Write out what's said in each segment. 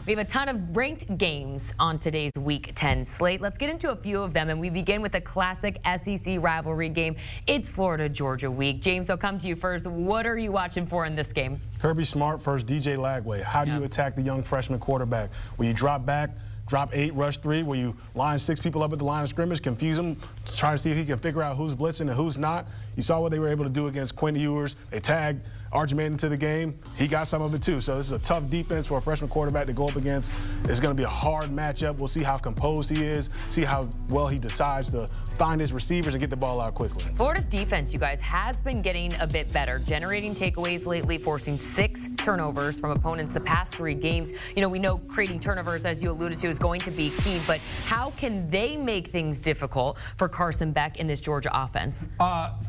We have a ton of ranked games on today's Week 10 slate. Let's get into a few of them, and we begin with a classic SEC rivalry game. It's Florida-Georgia week. James, I'll come to you first. What are you watching for in this game? Kirby Smart versus DJ Lagway. How do you attack the young freshman quarterback? Will you drop back, drop 8, rush 3? Will you line 6 people up at the line of scrimmage, confuse him, try to see if he can figure out who's blitzing and who's not? You saw what they were able to do against Quinn Ewers. They tagged Archman into the game. He got some of it too. So this is a tough defense for a freshman quarterback to go up against. It's going to be a hard matchup. We'll see how composed he is, see how well he decides to find his receivers and get the ball out quickly. Florida's defense, you guys, has been getting a bit better, generating takeaways lately, forcing 6 turnovers from opponents the past 3 games. You know, we know creating turnovers, as you alluded to, is going to be key, but how can they make things difficult for Carson Beck in this Georgia offense?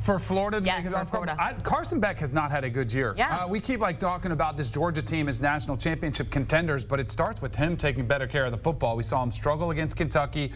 For Florida to Yes, make it for difficult? Florida. Carson Beck has not had a good year. Yeah. We keep talking about this Georgia team as national championship contenders, but it starts with him taking better care of the football. We saw him struggle against Kentucky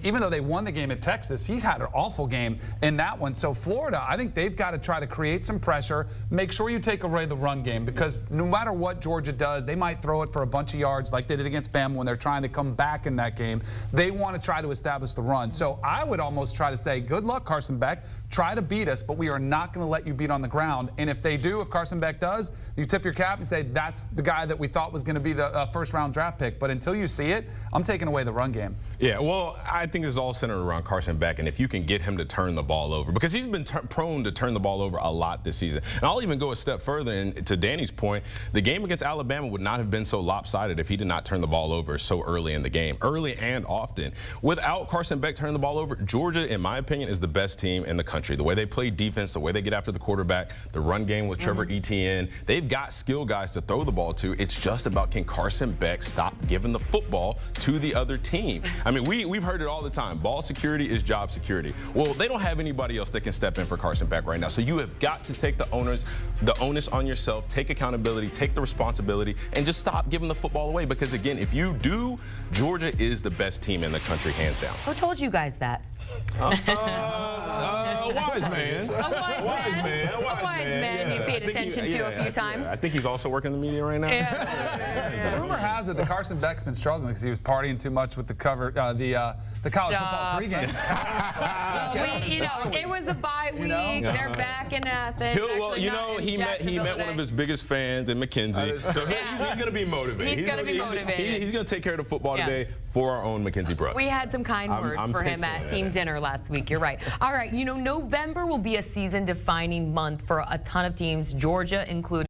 even though they won the game at Texas, he's had an awful game in that one. So Florida, I think they've got to try to create some pressure, make sure you take away the run game, because no matter what Georgia does, they might throw it for a bunch of yards like they did against Bama when they're trying to come back in that game. They want to try to establish the run. So I would almost try to say, good luck, Carson Beck. Try to beat us, but we are not going to let you beat on the ground. And if they do, if Carson Beck does, you tip your cap and say, that's the guy that we thought was going to be the first-round draft pick. But until you see it, I'm taking away the run game. Yeah, well, I think this is all centered around Carson Beck, and if you can get him to turn the ball over, because he's been prone to turn the ball over a lot this season. And I'll even go a step further, and to Danny's point, the game against Alabama would not have been so lopsided if he did not turn the ball over so early in the game, early and often. Without Carson Beck turning the ball over, Georgia, in my opinion, is the best team in the country. The way they play defense, the way they get after the quarterback, the run game with Trevor Etienne, they've got skill guys to throw the ball to. It's just about, can Carson Beck stop giving the football to the other team? I mean, we've heard it all the time. Ball security is job security. Well, they don't have anybody else that can step in for Carson Beck right now. So you have got to take the onus on yourself, take accountability, take the responsibility, and just stop giving the football away. Because again, if you do, Georgia is the best team in the country, hands down. Who told you guys that? A wise man. A wise man you paid attention to a few times. I think he's also working in the media right now. The rumor has it that Carson Beck's been struggling because he was partying too much with the college football pregame. It was a bye week. They're back in Athens. Well, you know, he met one of his biggest fans in McKenzie, so he's going to be motivated. He's going to be motivated. He's going to take care of the football today for our own Mackenzie Brooks. We had some kind words for him at team dinner last week. You're right. All right, you know, November will be a season-defining month for a ton of teams, Georgia included.